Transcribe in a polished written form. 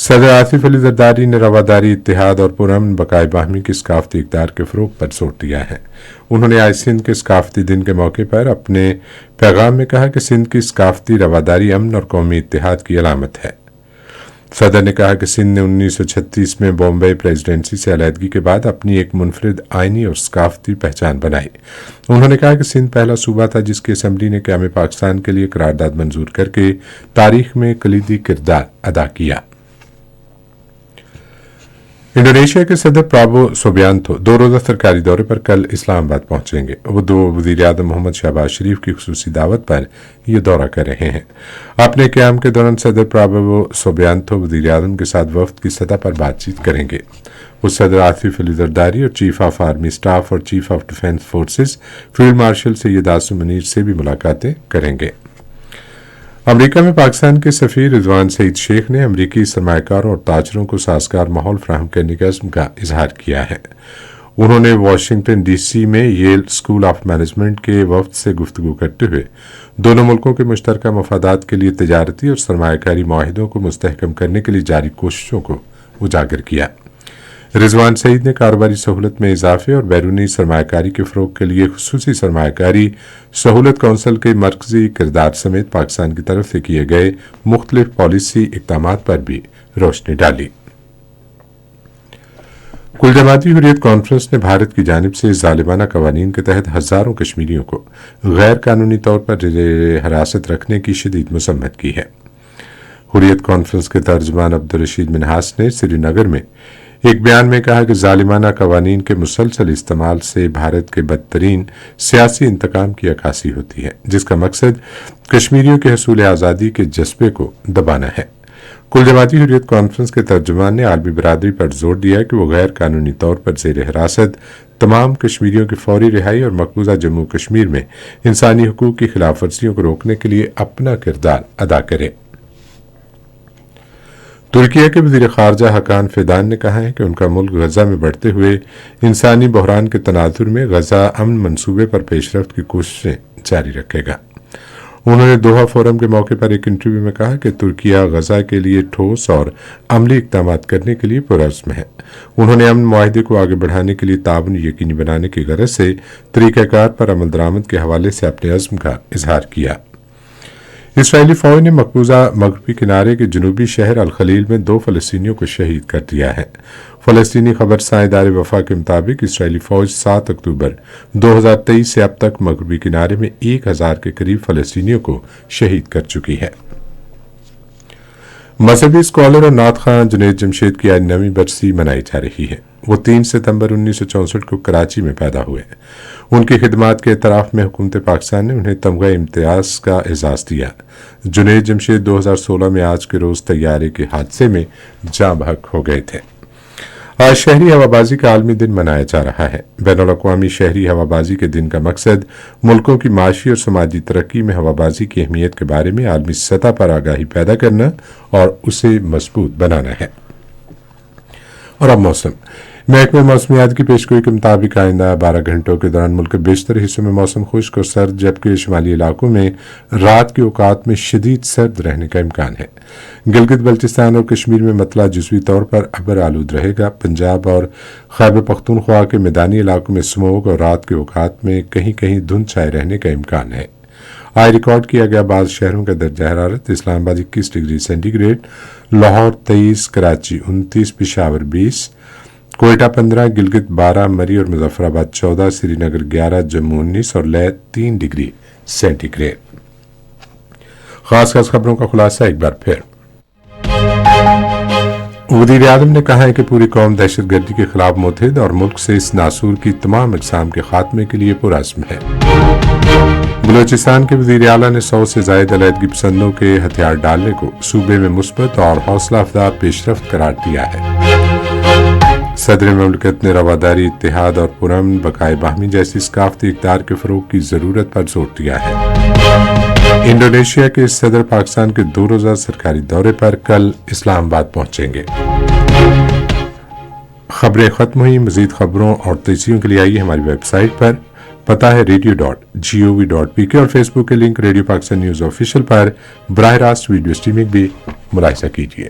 صدر آصف علی زرداری نے رواداری، اتحاد اور پرامن بقائے باہمی کی ثقافتی اقدار کے فروغ پر زور دیا ہے۔ انہوں نے آج سندھ کے ثقافتی دن کے موقع پر اپنے پیغام میں کہا کہ سندھ کی ثقافتی رواداری امن اور قومی اتحاد کی علامت ہے۔ صدر نے کہا کہ سندھ نے 1936 میں بامبے پریزیڈنسی سے علیحدگی کے بعد اپنی ایک منفرد آئینی اور ثقافتی پہچان بنائی۔ انہوں نے کہا کہ سندھ پہلا صوبہ تھا جس کی اسمبلی نے قیام پاکستان کے لیے قرارداد منظور کر کے تاریخ میں کلیدی کردار ادا کیا۔ انڈونیشیا کے صدر پرابو سوبیانتو 2 روزہ سرکاری دورے پر کل اسلام آباد پہنچیں گے۔ وہ وزیر اعظم محمد شہباز شریف کی خصوصی دعوت پر یہ دورہ کر رہے ہیں۔ اپنے قیام کے دوران صدر پرابو سوبیانتو وزیر اعظم کے ساتھ وفد کی سطح پر بات چیت کریں گے۔ وہ صدر آصف علی زرداری اور چیف آف آرمی سٹاف اور chief of defence forces field marshal Syed Asim Munir سے بھی ملاقاتیں کریں گے۔ امریکہ میں پاکستان کے سفیر رضوان سعید شیخ نے امریکی سرمایہ کاروں اور تاجروں کو سازگار ماحول فراہم کرنے کے عزم کا اظہار کیا ہے۔ انہوں نے واشنگٹن ڈی سی میں ییل اسکول آف مینجمنٹ کے وفد سے گفتگو کرتے ہوئے دونوں ملکوں کے مشترکہ مفادات کے لیے تجارتی اور سرمایہ کاری معاہدوں کو مستحکم کرنے کے لیے جاری کوششوں کو اجاگر کیا۔ رضوان سعید نے کاروباری سہولت میں اضافے اور بیرونی سرمایہ کاری کے فروغ کے لیے خصوصی سرمایہ کاری سہولت کونسل کے مرکزی کردار سمیت پاکستان کی طرف سے کیے گئے مختلف پالیسی اقدامات پر بھی روشنی ڈالی۔ کل جماعتی حریت کانفرنس نے بھارت کی جانب سے ظالمانہ قوانین کے تحت ہزاروں کشمیریوں کو غیر قانونی طور پر حراست رکھنے کی شدید مذمت کی ہے۔ حریت کانفرنس کے ترجمان عبدالرشید منہاس نے سری نگر میں ایک بیان میں کہا کہ ظالمانہ قوانین کے مسلسل استعمال سے بھارت کے بدترین سیاسی انتقام کی عکاسی ہوتی ہے، جس کا مقصد کشمیریوں کے حصول آزادی کے جذبے کو دبانا ہے۔ کل جماعتی حریت کانفرنس کے ترجمان نے عالمی برادری پر زور دیا کہ وہ غیر قانونی طور پر زیر حراست تمام کشمیریوں کی فوری رہائی اور مقبوضہ جموں کشمیر میں انسانی حقوق کی خلاف ورزیوں کو روکنے کے لیے اپنا کردار ادا کرے۔ ترکیہ کے وزیر خارجہ حکان فیدان نے کہا ہے کہ ان کا ملک غزہ میں بڑھتے ہوئے انسانی بحران کے تناظر میں غزہ امن منصوبے پر پیش رفت کی کوششیں جاری رکھے گا۔ انہوں نے دوحہ فورم کے موقع پر ایک انٹرویو میں کہا کہ ترکیہ غزہ کے لیے ٹھوس اور عملی اقدامات کرنے کے لیے پرعزم ہے۔ انہوں نے امن معاہدے کو آگے بڑھانے کے لیے تعاون یقینی بنانے کی غرض سے طریقہ کار پر عمل درآمد کے حوالے سے اپنے عزم کا اظہار کیا۔ اسرائیلی فوج نے مقبوضہ مغربی کنارے کے جنوبی شہر الخلیل میں 2 فلسطینیوں کو شہید کر دیا ہے۔ فلسطینی خبرساں ادارے وفا کے مطابق اسرائیلی فوج 7 اکتوبر 2023 سے اب تک مغربی کنارے میں 1000 کے قریب فلسطینیوں کو شہید کر چکی ہے۔ مذہبی اسکالر اور نعت خواں جنید جمشید کی آج 9ویں برسی منائی جا رہی ہے۔ وہ 3 ستمبر 1964 کو کراچی میں پیدا ہوئے۔ ان کی خدمات کے اعتراف میں حکومت پاکستان نے انہیں تمغہ امتیاز کا اعزاز دیا۔ جنید جمشید 2016 میں آج کے روز طیارے کے حادثے میں جاں بحق ہو گئے تھے۔ آج شہری ہوابازی کا عالمی دن منایا جا رہا ہے۔ بین الاقوامی شہری ہوابازی کے دن کا مقصد ملکوں کی معاشی اور سماجی ترقی میں ہوابازی کی اہمیت کے بارے میں عالمی سطح پر آگاہی پیدا کرنا اور اسے مضبوط بنانا ہے۔ اور اب موسم۔ محکمہ موسمیات کی پیشگوئی کے مطابق آئندہ 12 گھنٹوں کے دوران ملک کے بیشتر حصوں میں موسم خشک اور سرد، جبکہ شمالی علاقوں میں رات کے اوقات میں شدید سرد رہنے کا امکان ہے۔ گلگت بلتستان اور کشمیر میں مطلع جزوی طور پر ابر آلود رہے گا۔ پنجاب اور خیبر پختونخوا کے میدانی علاقوں میں سموگ اور رات کے اوقات میں کہیں کہیں دھند چھائے رہنے کا امکان ہے۔ آج ریکارڈ کیا گیا بعض شہروں کا درجہ حرارت: Islamabad 21 degree centigrade, Lahore 23، Karachi 29، Peshawar 20، Quetta 15، Gilgit 12، Murree اور مظفر آباد 14، سری نگر 11، جموں 19 اور لیہ 3 ڈگری سینٹی گریڈ۔ خاص خبروں کا خلاصہ ایک بار پھر۔ وزیر اعظم نے کہا ہے کہ پوری قوم دہشت گردی کے خلاف متحد اور ملک سے اس ناسور کی تمام اقسام کے خاتمے کے لیے پرعزم ہے۔ بلوچستان کے وزیر اعلیٰ نے 100 سے زائد علیحدگی پسندوں کے ہتھیار ڈالنے کو صوبے میں مثبت اور حوصلہ افزا پیش رفت قرار دیا ہے۔ صدر مملکت نے رواداری، اتحاد اور پرامن بقائے باہمی جیسی ثقافتی اقدار کے فروغ کی ضرورت پر زور دیا ہے۔ انڈونیشیا کے صدر پاکستان کے 2 روزہ سرکاری دورے پر کل اسلام آباد پہنچیں گے۔ خبریں ختم ہوئی۔ مزید خبروں اور تجزیوں کے لیے آئیے ہماری ویب سائٹ پر، پتہ ہے radio.gov.pk، اور فیس بک کے link radio Pakistan news official پر براہ راست ویڈیو سٹریمنگ بھی ملاحظہ کیجیے۔